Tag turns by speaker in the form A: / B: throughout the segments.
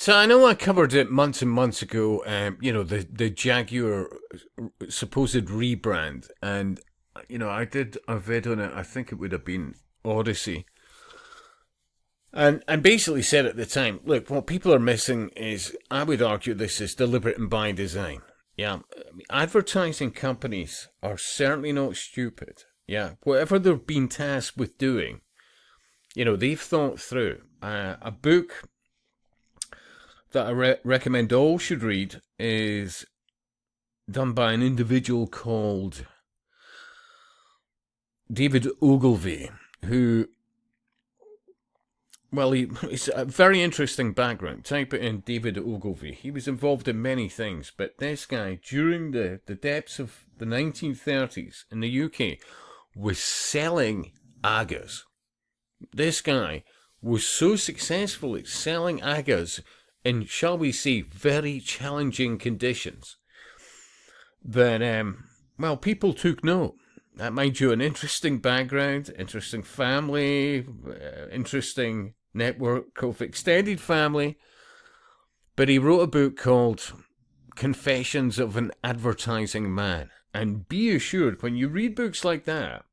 A: So I know I covered it months and months ago, the Jaguar supposed rebrand. And, I did a vid on it. I think it would have been Odyssey. And basically said at the time, look, what people are missing is, I would argue this is deliberate and by design. Yeah, I mean, advertising companies are certainly not stupid. Yeah, whatever they've been tasked with doing, they've thought through. A book that I recommend all should read is done by an individual called David Ogilvy, who, well, he's a very interesting background. Type it in, David Ogilvy. He was involved in many things, but this guy, during the depths of the 1930s in the UK, was selling Agas. This guy was so successful at selling Agas in, shall we say, very challenging conditions that, people took note. That made you an interesting background, interesting family, interesting network of extended family. But he wrote a book called Confessions of an Advertising Man. And be assured, when you read books like that,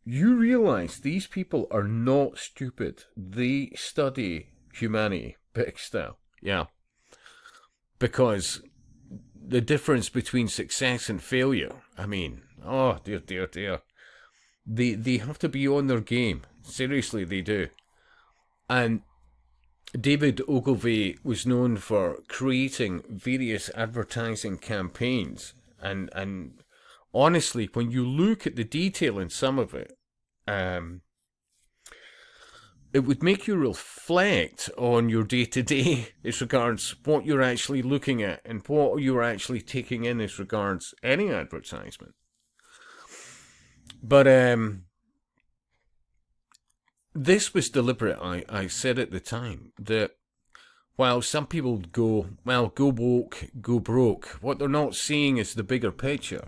A: you realize these people are not stupid. They study humanity, big style. Yeah. Because the difference between success and failure, I mean, oh, dear. They have to be on their game. Seriously, they do. And David Ogilvy was known for creating various advertising campaigns. And honestly, when you look at the detail in some of it, it would make you reflect on your day-to-day as regards what you're actually looking at and what you're actually taking in as regards any advertisement. But this was deliberate. I said at the time that while some people go woke, go broke, what they're not seeing is the bigger picture.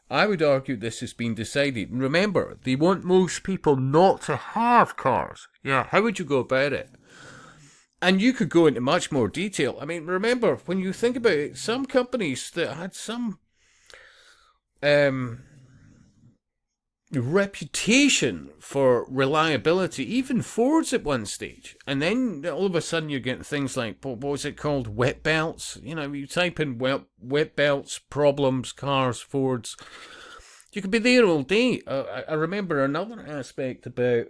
A: I would argue this has been decided. Remember, they want most people not to have cars. Yeah, how would you go about it? And you could go into much more detail. I mean, remember, when you think about it, some companies that had some reputation for reliability, even Ford's at one stage. And then all of a sudden you're getting things like, what was it called? Wet belts. You type in wet belts, problems, cars, Fords. You could be there all day. I remember another aspect about,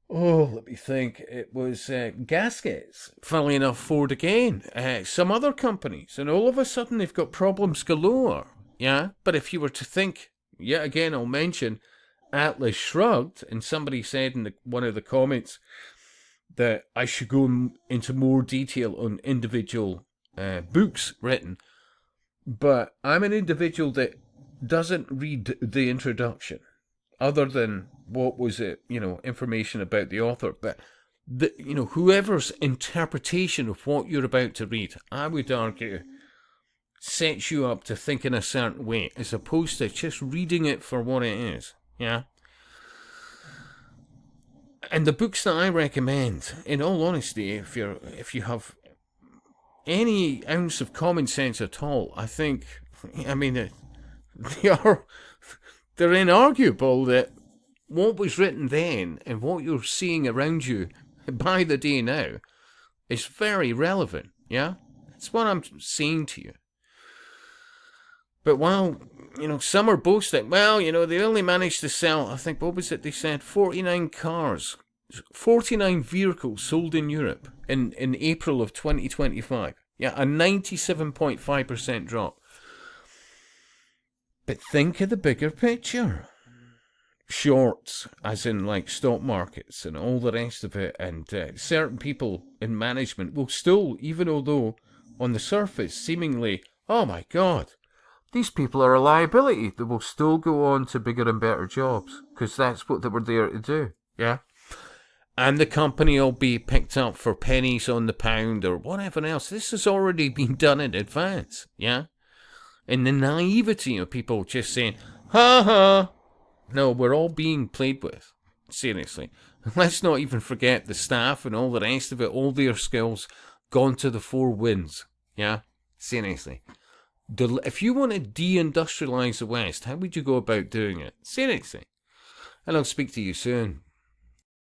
A: let me think. It was gaskets. Funnily enough, Ford again. Some other companies. And all of a sudden they've got problems galore. Yeah? But if you were to think, yet again, I'll mention Atlas Shrugged, and somebody said in one of the comments that I should go into more detail on individual books written. But I'm an individual that doesn't read the introduction, other than what was it, information about the author. But whoever's interpretation of what you're about to read, I would argue, sets you up to think in a certain way, as opposed to just reading it for what it is. Yeah. And the books that I recommend, in all honesty, if you have any ounce of common sense at all, I think, they're inarguable that what was written then and what you're seeing around you by the day now is very relevant. Yeah, that's what I'm saying to you. But while, some are boasting, they only managed to sell, I think, what was it they said, 49 cars, 49 vehicles sold in Europe in April of 2025. Yeah, a 97.5% drop. But think of the bigger picture. Shorts, as in like stock markets and all the rest of it, and certain people in management will still, even although on the surface, seemingly, oh my God, these people are a liability. They will still go on to bigger and better jobs because that's what they were there to do. Yeah. And the company will be picked up for pennies on the pound or whatever else. This has already been done in advance. Yeah. And the naivety of people just saying, ha ha. No, we're all being played with. Seriously. Let's not even forget the staff and all the rest of it, all their skills gone to the four winds. Yeah? Seriously. If you want to deindustrialize the West, how would you go about doing it? Seriously. And I'll speak to you soon.